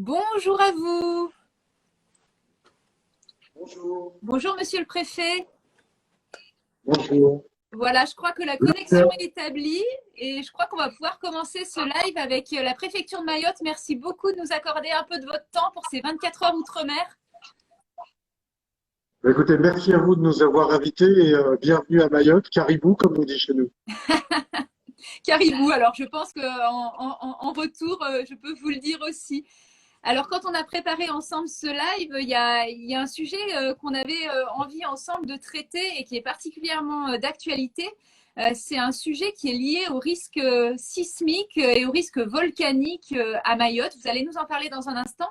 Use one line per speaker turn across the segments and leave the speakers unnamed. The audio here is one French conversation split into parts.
Bonjour à vous.
Bonjour.
Bonjour, monsieur le préfet.
Bonjour.
Voilà, je crois que la connexion est établie et je crois qu'on va pouvoir commencer ce live avec la préfecture de Mayotte. Merci beaucoup de nous accorder un peu de votre temps pour ces 24 heures outre-mer.
Écoutez, merci à vous de nous avoir invités et bienvenue à Mayotte, Caribou, comme on dit chez nous.
Caribou, alors je pense qu'en retour, je peux vous le dire aussi. Alors, quand on a préparé ensemble ce live, il y a un sujet qu'on avait envie ensemble de traiter et qui est particulièrement d'actualité. C'est un sujet qui est lié au risque sismique et au risque volcanique à Mayotte. Vous allez nous en parler dans un instant.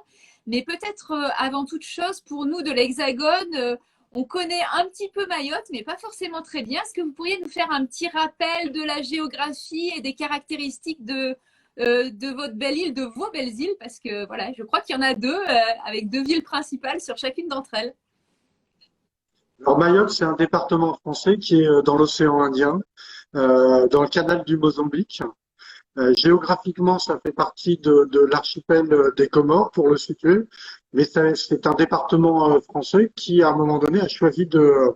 Mais peut-être avant toute chose, pour nous de l'Hexagone, on connaît un petit peu Mayotte, mais pas forcément très bien. Est-ce que vous pourriez nous faire un petit rappel de la géographie et des caractéristiques de votre belle île, de vos belles îles, parce que voilà, je crois qu'il y en a deux, avec deux villes principales sur chacune d'entre elles.
Alors Mayotte, c'est un département français qui est dans l'océan Indien, dans le canal du Mozambique. Géographiquement, ça fait partie de l'archipel des Comores, pour le situer, mais c'est un département français qui, à un moment donné, a choisi de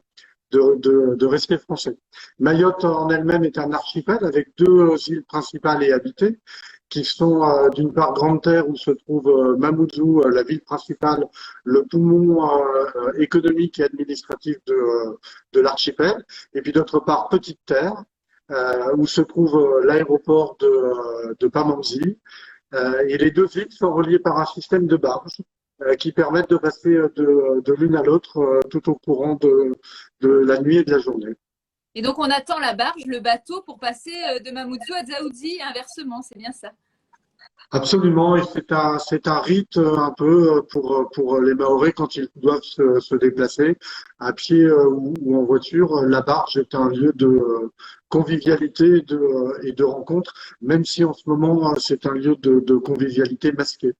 rester français. Mayotte en elle-même est un archipel avec deux îles principales et habitées, qui sont d'une part Grande Terre où se trouve Mamoudzou, la ville principale, le poumon économique et administratif de l'archipel, et puis d'autre part Petite Terre, où se trouve l'aéroport de Pamandzi. Et les deux îles sont reliées par un système de barges qui permettent de passer de l'une à l'autre tout au courant de la nuit et de la journée.
Et donc, on attend la barge, le bateau, pour passer de Mamoudzou à Dzaoudzi et inversement, c'est bien ça.
Absolument, et c'est un rite un peu pour les Mahorais quand ils doivent se déplacer à pied ou en voiture. La barge est un lieu de convivialité et de rencontre, même si en ce moment c'est un lieu de convivialité masqué.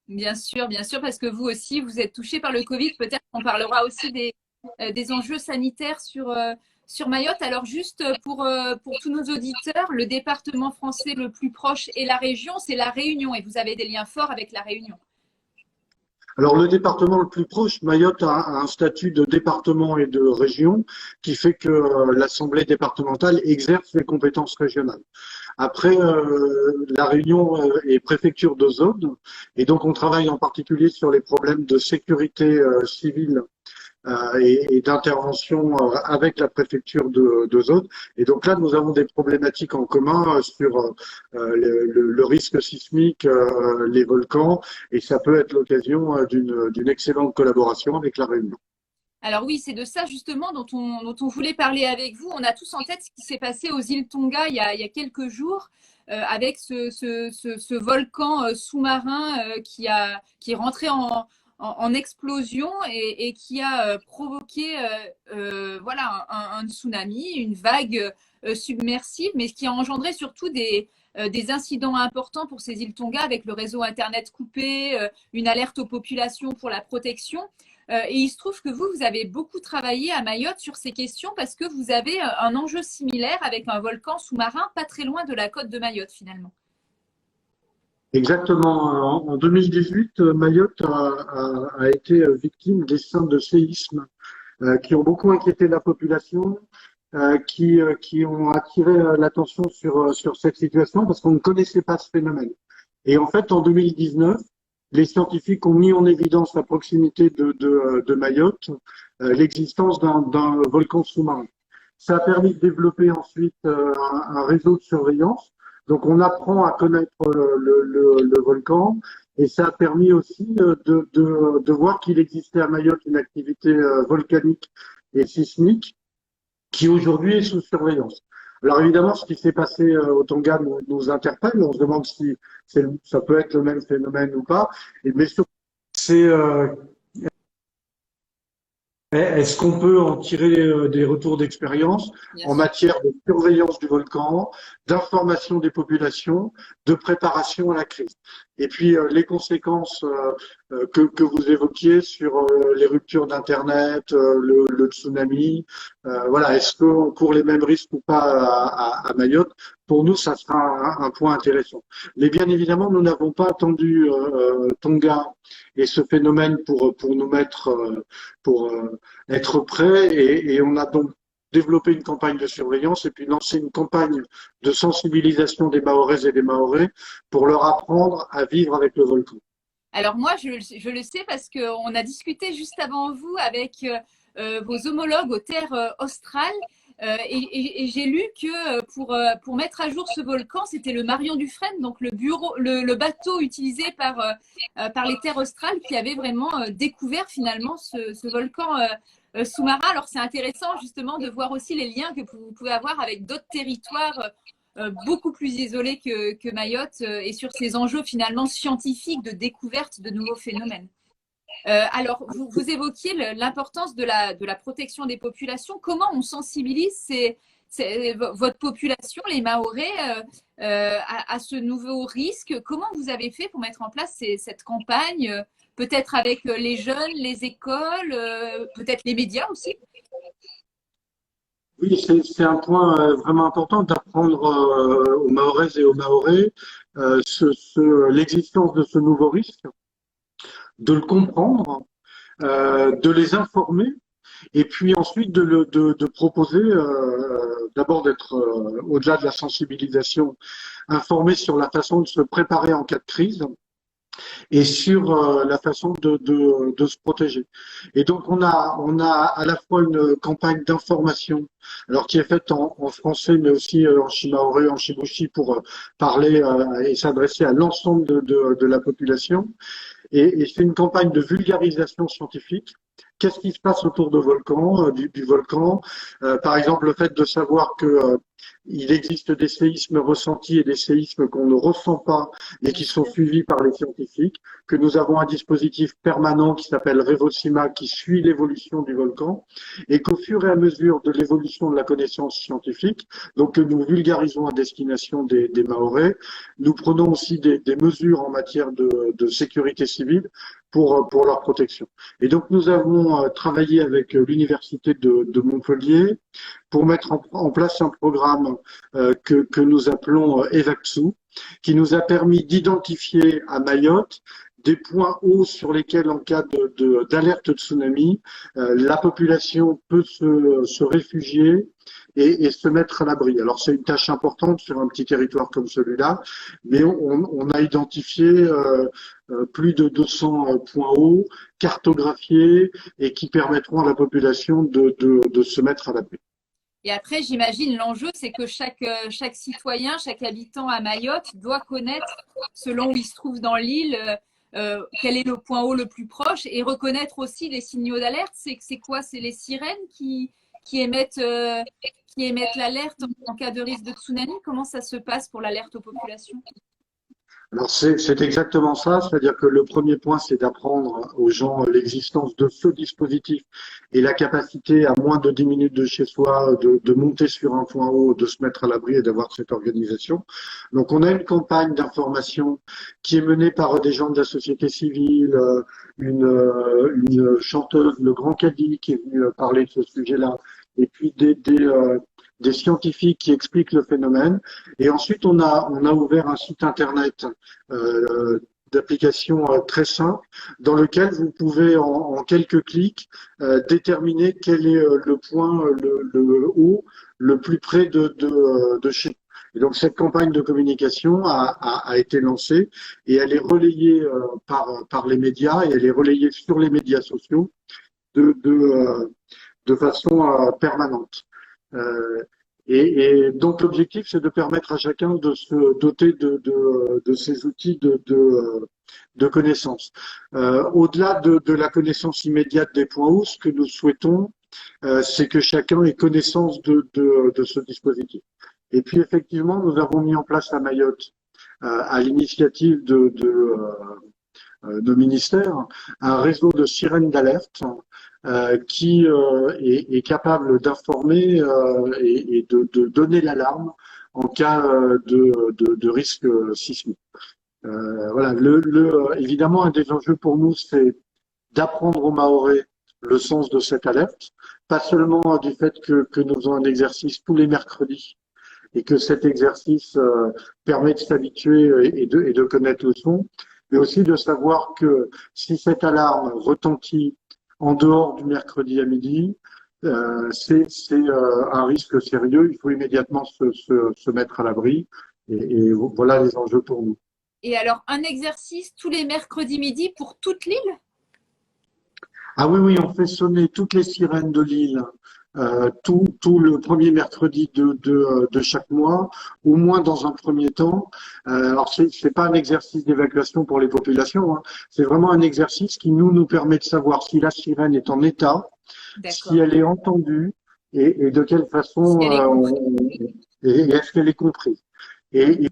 Bien sûr, parce que vous aussi, vous êtes touché par le Covid. Peut-être qu'on parlera aussi des enjeux sanitaires sur Mayotte. Alors, juste pour tous nos auditeurs, le département français le plus proche et la région, c'est la Réunion. Et vous avez des liens forts avec la Réunion.
Alors le département le plus proche, Mayotte a un statut de département et de région qui fait que l'Assemblée départementale exerce les compétences régionales. Après, la Réunion est préfecture de zone et donc on travaille en particulier sur les problèmes de sécurité civile et d'intervention avec la préfecture de zone. Et donc là, nous avons des problématiques en commun sur le risque sismique, les volcans, et ça peut être l'occasion d'une excellente collaboration avec la Réunion.
Alors oui, c'est de ça justement dont on voulait parler avec vous. On a tous en tête ce qui s'est passé aux îles Tonga il y a quelques jours avec ce volcan sous-marin qui est rentré en explosion et qui a provoqué voilà, un tsunami, une vague submersible, mais qui a engendré surtout des incidents importants pour ces îles Tonga avec le réseau Internet coupé, une alerte aux populations pour la protection. Et il se trouve que vous avez beaucoup travaillé à Mayotte sur ces questions parce que vous avez un enjeu similaire avec un volcan sous-marin pas très loin de la côte de Mayotte finalement.
Exactement. En 2018, Mayotte a été victime des de séismes qui ont beaucoup inquiété la population, qui ont attiré l'attention sur cette situation parce qu'on ne connaissait pas ce phénomène. Et en fait, en 2019, les scientifiques ont mis en évidence à proximité de Mayotte l'existence d'un volcan sous-marin. Ça a permis de développer ensuite un réseau de surveillance. Donc on apprend à connaître le volcan et ça a permis aussi de voir qu'il existait à Mayotte une activité volcanique et sismique qui aujourd'hui est sous surveillance. Alors évidemment, ce qui s'est passé au Tonga nous interpelle. On se demande si ça peut être le même phénomène ou pas. Mais surtout, c'est est-ce qu'on peut en tirer des retours d'expérience en matière de surveillance du volcan, d'information des populations, de préparation à la crise? Et puis les conséquences que vous évoquiez sur les ruptures d'Internet, le tsunami, voilà, est-ce qu'on court les mêmes risques ou pas à Mayotte? Pour nous, ça sera un point intéressant. Mais bien évidemment, nous n'avons pas attendu Tonga et ce phénomène pour nous mettre, pour être prêts, et on a donc développer une campagne de surveillance et puis lancer une campagne de sensibilisation des Mahoraises et des Mahorais pour leur apprendre à vivre avec le volcan.
Alors moi, je le sais parce qu'on a discuté juste avant vous avec vos homologues aux terres australes et j'ai lu que pour mettre à jour ce volcan, c'était le Marion Dufresne, donc le bateau utilisé par les terres australes qui avait vraiment découvert finalement ce volcan sous-marin. Alors c'est intéressant justement de voir aussi les liens que vous pouvez avoir avec d'autres territoires beaucoup plus isolés que Mayotte et sur ces enjeux finalement scientifiques de découverte de nouveaux phénomènes. Alors, vous évoquiez l'importance de la protection des populations. Comment on sensibilise votre population, les Mahorais, à ce nouveau risque? Comment vous avez fait pour mettre en place cette campagne, peut-être avec les jeunes, les écoles, peut-être les médias aussi?
Oui, c'est un point vraiment important d'apprendre aux Mahoraises et aux Mahorais l'existence de ce nouveau risque, de le comprendre, de les informer, et puis ensuite de proposer, d'abord d'être au-delà de la sensibilisation, informés sur la façon de se préparer en cas de crise et sur la façon de se protéger. Et donc on a à la fois une campagne d'information, alors qui est faite en français mais aussi en shimaoré, en shibushi pour parler et s'adresser à l'ensemble de la population. Et c'est une campagne de vulgarisation scientifique. Qu'est-ce qui se passe autour de volcans, du volcan? Par exemple, le fait de savoir que il existe des séismes ressentis et des séismes qu'on ne ressent pas et qui sont suivis par les scientifiques, que nous avons un dispositif permanent qui s'appelle Revocima qui suit l'évolution du volcan et qu'au fur et à mesure de l'évolution de la connaissance scientifique, donc que nous vulgarisons à destination des Mahorais, nous prenons aussi des mesures en matière de sécurité civile pour leur protection. Et donc nous avons travaillé avec l'université de Montpellier pour mettre en place un programme que nous appelons EVACSU, qui nous a permis d'identifier à Mayotte des points hauts sur lesquels, en cas d'alerte tsunami, la population peut se réfugier et se mettre à l'abri. Alors c'est une tâche importante sur un petit territoire comme celui-là, mais on a identifié plus de 200 points hauts, cartographiés et qui permettront à la population de se mettre à l'abri.
Et après, j'imagine, l'enjeu, c'est que chaque citoyen, chaque habitant à Mayotte doit connaître, selon où il se trouve dans l'île, quel est le point haut le plus proche et reconnaître aussi les signaux d'alerte. C'est quoi? C'est les sirènes qui émettent l'alerte en cas de risque de tsunami? Comment ça se passe pour l'alerte aux populations?
Alors c'est exactement ça, c'est-à-dire que le premier point, c'est d'apprendre aux gens l'existence de ce dispositif et la capacité à moins de 10 minutes de chez soi de monter sur un point haut, de se mettre à l'abri et d'avoir cette organisation. Donc on a une campagne d'information qui est menée par des gens de la société civile, une chanteuse, le Grand Cadi, qui est venue parler de ce sujet-là, et puis des scientifiques qui expliquent le phénomène. Et ensuite, on a ouvert un site internet d'application très simple dans lequel vous pouvez en quelques clics déterminer quel est le point le haut le plus près de chez vous. Et donc cette campagne de communication a été lancée et elle est relayée par les médias et elle est relayée sur les médias sociaux de façon permanente. Et donc l'objectif, c'est de permettre à chacun de se doter de ces outils de connaissance. Au-delà de la connaissance immédiate des points hauts, ce que nous souhaitons, c'est que chacun ait connaissance de ce dispositif. Et puis effectivement, nous avons mis en place à Mayotte, à l'initiative de nos ministères, un réseau de sirènes d'alerte qui est capable d'informer et de donner l'alarme en cas de risque sismique. Voilà, évidemment, un des enjeux pour nous, c'est d'apprendre aux Mahorais le sens de cette alerte, pas seulement du fait que nous faisons un exercice tous les mercredis et que cet exercice permet de s'habituer et de connaître le son, mais aussi de savoir que si cette alarme retentit en dehors du mercredi à midi, c'est un risque sérieux. Il faut immédiatement se mettre à l'abri. Et voilà les enjeux pour nous.
Et alors, un exercice tous les mercredis midi pour toute l'île?
Ah oui, oui, on fait sonner toutes les sirènes de l'île, tout le premier mercredi de chaque mois, au moins dans un premier temps. Alors, c'est pas un exercice d'évacuation pour les populations, hein. C'est vraiment un exercice qui nous permet de savoir si la sirène est en état, si
D'accord.
elle est entendue et de quelle
Si
façon
elle est comprise.
et est-ce qu'elle est comprise. Et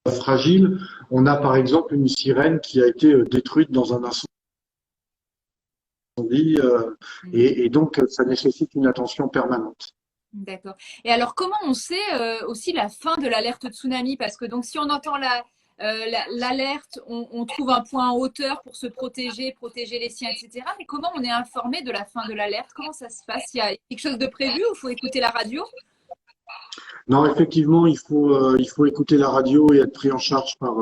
fragile, on a par exemple une sirène qui a été détruite dans un incendie. Et donc ça nécessite une attention permanente.
D'accord. Et alors, comment on sait aussi la fin de l'alerte tsunami? Parce que donc, si on entend l'alerte, on trouve un point en hauteur pour se protéger, protéger les siens, etc. Mais comment on est informé de la fin de l'alerte? Comment ça se passe? Il y a quelque chose de prévu ou il faut écouter la radio?
Non, effectivement, il faut écouter la radio et être pris en charge par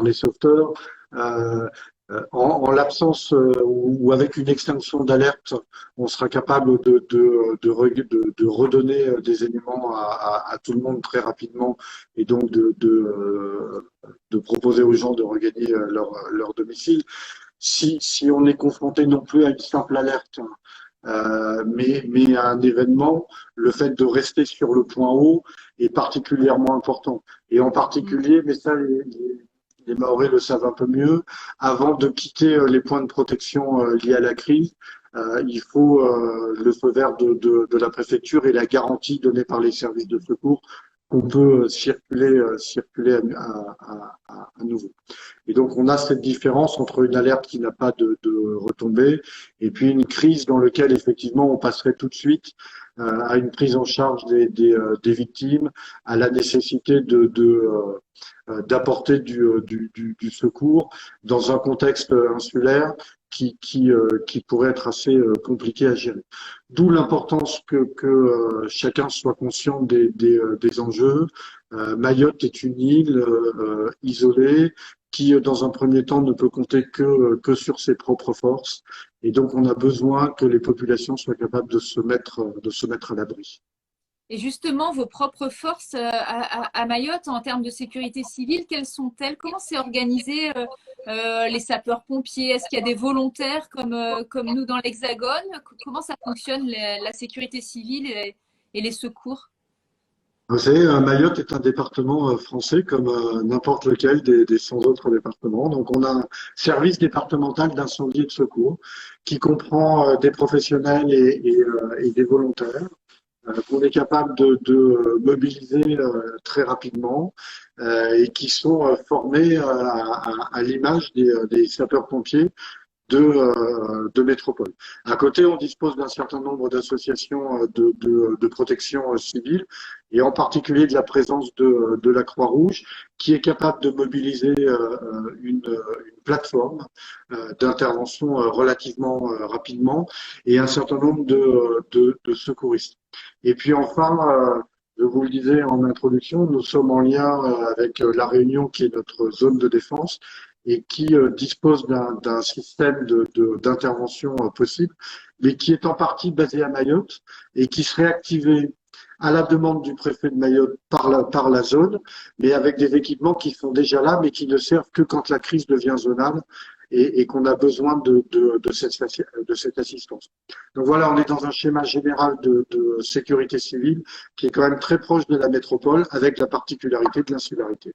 les sauveteurs. Euh, en l'absence ou avec une extinction d'alerte, on sera capable de redonner des éléments à tout le monde très rapidement et donc de proposer aux gens de regagner leur domicile. Si on est confronté non plus à une simple alerte, mais à un événement, le fait de rester sur le point haut est particulièrement important. Et en particulier, mais ça, les Mahorais le savent un peu mieux, avant de quitter les points de protection liés à la crise, il faut le feu vert de la préfecture et la garantie donnée par les services de secours qu'on peut circuler à nouveau. Et donc, on a cette différence entre une alerte qui n'a pas de retombée et puis une crise dans laquelle, effectivement, on passerait tout de suite à une prise en charge des victimes, à la nécessité d'apporter du secours dans un contexte insulaire qui pourrait être assez compliqué à gérer. D'où l'importance que chacun soit conscient des enjeux. Mayotte est une île isolée qui, dans un premier temps, ne peut compter que sur ses propres forces. Et donc, on a besoin que les populations soient capables de se mettre à l'abri.
Et justement, vos propres forces à Mayotte en termes de sécurité civile, quelles sont-elles? Comment c'est organisé les sapeurs-pompiers? Est-ce qu'il y a des volontaires comme nous dans l'Hexagone? Comment ça fonctionne la sécurité civile et les secours?
Vous savez, Mayotte est un département français comme n'importe lequel des 100 autres départements. Donc, on a un service départemental d'incendie et de secours qui comprend des professionnels et des volontaires qu'on est capable de mobiliser très rapidement et qui sont formés à l'image des sapeurs-pompiers de métropole. À côté, on dispose d'un certain nombre d'associations de protection civile et en particulier de la présence de la Croix-Rouge qui est capable de mobiliser une plateforme d'intervention relativement rapidement et un certain nombre de secouristes. Et puis enfin, je vous le disais en introduction, nous sommes en lien avec La Réunion qui est notre zone de défense et qui dispose d'un système d'intervention possible, mais qui est en partie basé à Mayotte et qui serait activé à la demande du préfet de Mayotte par la zone, mais avec des équipements qui sont déjà là, mais qui ne servent que quand la crise devient zonale et qu'on a besoin de cette assistance. Donc voilà, on est dans un schéma général de sécurité civile qui est quand même très proche de la métropole, avec la particularité de l'insularité.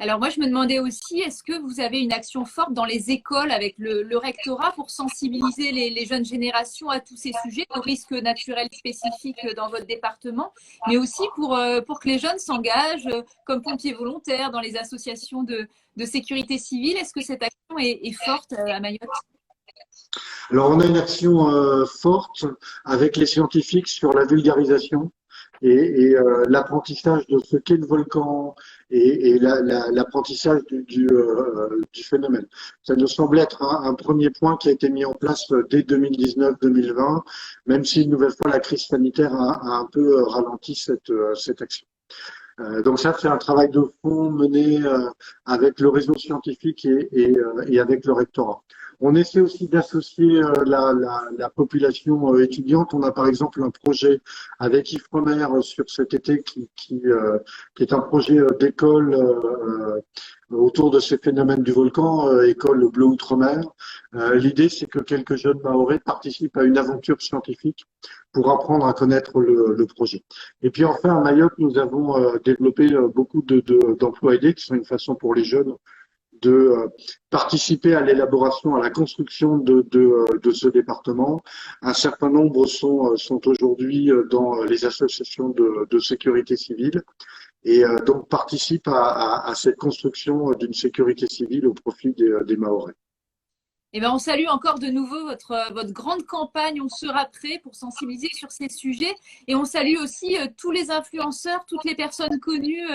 Alors moi, je me demandais aussi, est-ce que vous avez une action forte dans les écoles avec le rectorat pour sensibiliser les jeunes générations à tous ces sujets, aux risques naturels spécifiques dans votre département, mais aussi pour que les jeunes s'engagent comme pompiers volontaires dans les associations de sécurité civile? Est-ce que cette action est forte à Mayotte?
Alors, on a une action forte avec les scientifiques sur la vulgarisation l'apprentissage de ce qu'est le volcan l'apprentissage du phénomène. Ça nous semble être un premier point qui a été mis en place dès 2019-2020, même si une nouvelle fois la crise sanitaire a un peu ralenti cette action. Donc ça, c'est un travail de fond mené avec le réseau scientifique et avec le rectorat. On essaie aussi d'associer la population étudiante. On a par exemple un projet avec Ifremer sur cet été qui est un projet d'école autour de ces phénomènes du volcan, école Bleu Outre-mer. L'idée, c'est que quelques jeunes Mahorais participent à une aventure scientifique pour apprendre à connaître le projet. Et puis enfin, à Mayotte, nous avons développé beaucoup d'emplois aidés, qui sont une façon pour les jeunes de participer à l'élaboration, à la construction de ce département. Un certain nombre sont aujourd'hui dans les associations de sécurité civile et donc participent à cette construction d'une sécurité civile au profit des Mahorais.
Eh ben, on salue encore de nouveau votre grande campagne. On sera prêt pour sensibiliser sur ces sujets. Et on salue aussi tous les influenceurs, toutes les personnes connues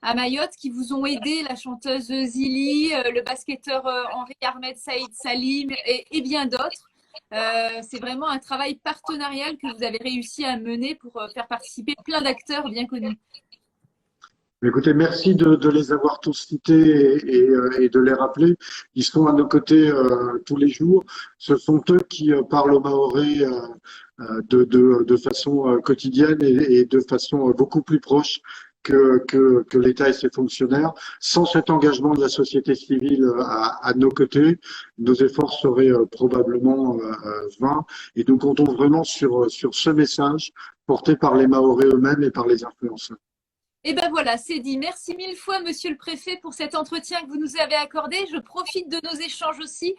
à Mayotte qui vous ont aidé, la chanteuse Zili, le basketteur Henri Ahmed Saïd Salim et bien d'autres. C'est vraiment un travail partenarial que vous avez réussi à mener pour faire participer plein d'acteurs bien connus.
Écoutez, merci de les avoir tous cités et de les rappeler. Ils sont à nos côtés tous les jours. Ce sont eux qui parlent aux Mahorais de façon quotidienne et de façon beaucoup plus proche que l'État et ses fonctionnaires. Sans cet engagement de la société civile à nos côtés, nos efforts seraient probablement vains. Et nous comptons vraiment sur ce message porté par les Mahorais eux-mêmes et par les influenceurs.
Et ben voilà, c'est dit. Merci mille fois, monsieur le préfet, pour cet entretien que vous nous avez accordé. Je profite de nos échanges aussi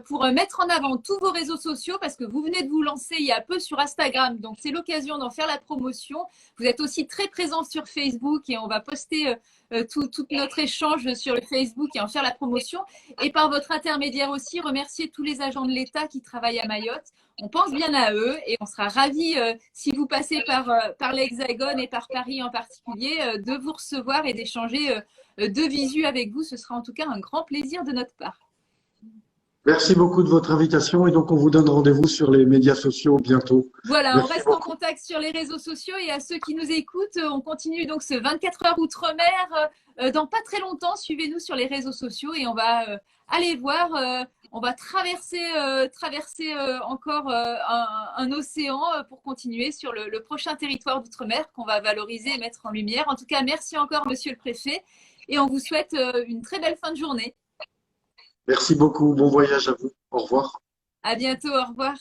pour mettre en avant tous vos réseaux sociaux parce que vous venez de vous lancer il y a peu sur Instagram. Donc, c'est l'occasion d'en faire la promotion. Vous êtes aussi très présent sur Facebook et on va poster tout notre échange sur le Facebook et en faire la promotion. Et par votre intermédiaire aussi, remercier tous les agents de l'État qui travaillent à Mayotte. On pense bien à eux et on sera ravis, si vous passez par l'Hexagone et par Paris en particulier, de vous recevoir et d'échanger de visu avec vous. Ce sera en tout cas un grand plaisir de notre part.
Merci beaucoup de votre invitation et donc on vous donne rendez-vous sur les médias sociaux bientôt.
Voilà,
Merci
on reste
beaucoup.
en contact sur les réseaux sociaux et à ceux qui nous écoutent, on continue donc ce 24 heures Outre-mer dans pas très longtemps. Suivez-nous sur les réseaux sociaux et on va aller voir, on va traverser encore un océan pour continuer sur le prochain territoire d'Outre-mer qu'on va valoriser et mettre en lumière. En tout cas, merci encore, monsieur le préfet, et on vous souhaite une très belle fin de journée.
Merci beaucoup. Bon voyage à vous. Au revoir.
À bientôt, au revoir.